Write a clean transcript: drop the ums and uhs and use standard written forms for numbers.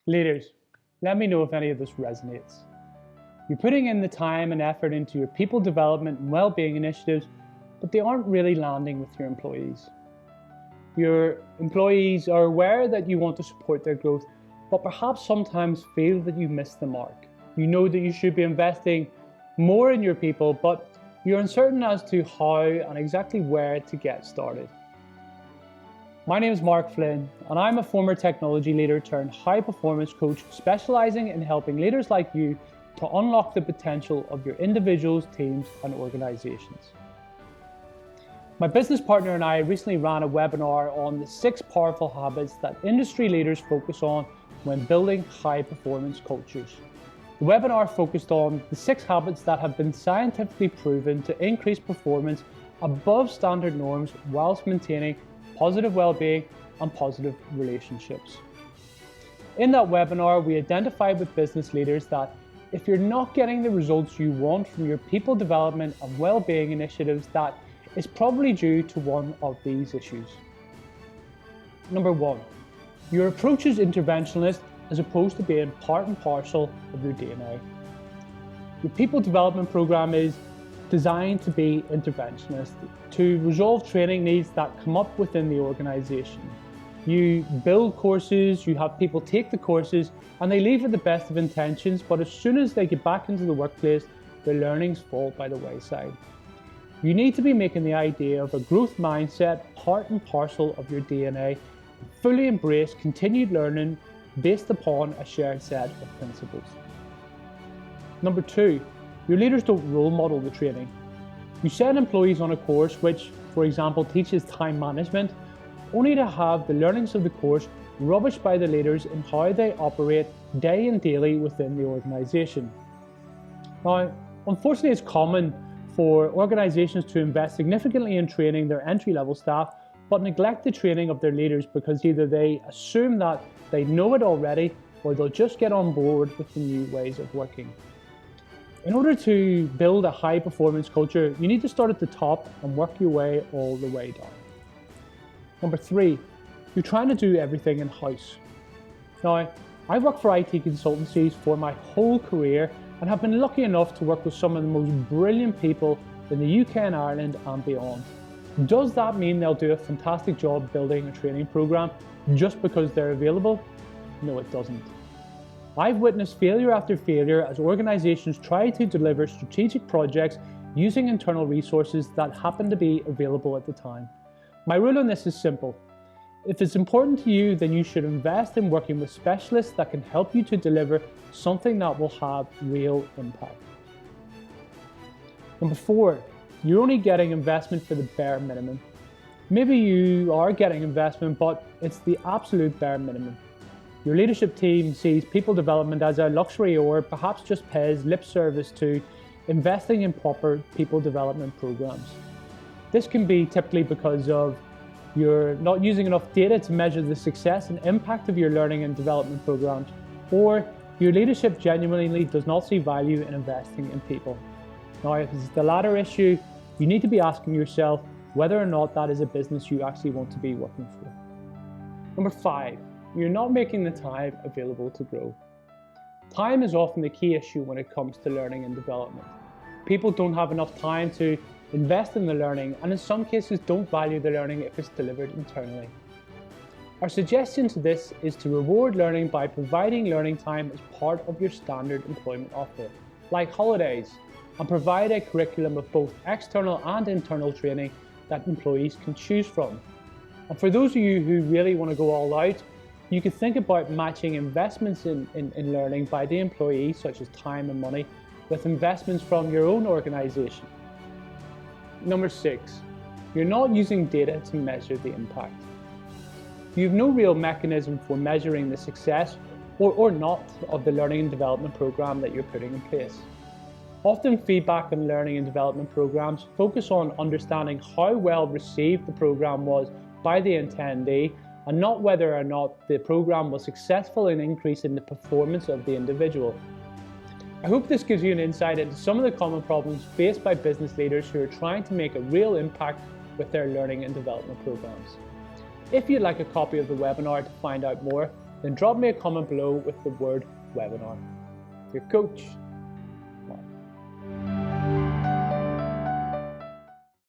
Leaders, let me know if any of this resonates. You're putting in the time and effort into your people development and well-being initiatives, but they aren't really landing with your employees. Your employees are aware that you want to support their growth, but perhaps sometimes feel that you missed the mark. You know that you should be investing more in your people, but you're uncertain as to how and exactly where to get started. My name is Mark Flynn, and I'm a former technology leader turned high-performance coach specializing in helping leaders like you to unlock the potential of your individuals, teams, and organizations. My business partner and I recently ran a webinar on the 6 powerful habits that industry leaders focus on when building high-performance cultures. The webinar focused on the 6 habits that have been scientifically proven to increase performance above standard norms whilst maintaining positive well-being and positive relationships. In that webinar, we identified with business leaders that if you're not getting the results you want from your people development and well-being initiatives, that is probably due to one of these issues. Number 1, your approach is interventionist as opposed to being part and parcel of your DNA. Your people development program is designed to be interventionist, to resolve training needs that come up within the organization. You build courses, you have people take the courses, and they leave with the best of intentions, but as soon as they get back into the workplace, their learnings fall by the wayside. You need to be making the idea of a growth mindset part and parcel of your DNA, fully embrace continued learning based upon a shared set of principles. Number 2, your leaders don't role model the training. You send employees on a course which, for example, teaches time management, only to have the learnings of the course rubbished by the leaders in how they operate day and daily within the organization. Now, unfortunately, it's common for organizations to invest significantly in training their entry-level staff, but neglect the training of their leaders because either they assume that they know it already or they'll just get on board with the new ways of working. In order to build a high-performance culture, you need to start at the top and work your way all the way down. Number 3, you're trying to do everything in-house. Now, I've worked for IT consultancies for my whole career and have been lucky enough to work with some of the most brilliant people in the UK and Ireland and beyond. Does that mean they'll do a fantastic job building a training program just because they're available? No, it doesn't. I've witnessed failure after failure as organizations try to deliver strategic projects using internal resources that happen to be available at the time. My rule on this is simple. If it's important to you, then you should invest in working with specialists that can help you to deliver something that will have real impact. Number 4, you're only getting investment for the bare minimum. Maybe you are getting investment, but it's the absolute bare minimum. Your leadership team sees people development as a luxury or perhaps just pays lip service to investing in proper people development programs. This can be typically because of you're not using enough data to measure the success and impact of your learning and development programs, or your leadership genuinely does not see value in investing in people. Now, if it's the latter issue, you need to be asking yourself whether or not that is a business you actually want to be working for. Number 5, you're not making the time available to grow. Time is often the key issue when it comes to learning and development. People don't have enough time to invest in the learning, and in some cases don't value the learning if it's delivered internally. Our suggestion to this is to reward learning by providing learning time as part of your standard employment offer, like holidays, and provide a curriculum of both external and internal training that employees can choose from. And for those of you who really want to go all out, you could think about matching investments in learning by the employee, such as time and money, with investments from your own organization. Number 6, you're not using data to measure the impact. You have no real mechanism for measuring the success or not of the learning and development program that you're putting in place. Often feedback on learning and development programs focus on understanding how well received the program was by the attendee and not whether or not the program was successful in increasing the performance of the individual. I hope this gives you an insight into some of the common problems faced by business leaders who are trying to make a real impact with their learning and development programs. If you'd like a copy of the webinar to find out more, then drop me a comment below with the word webinar. Your coach.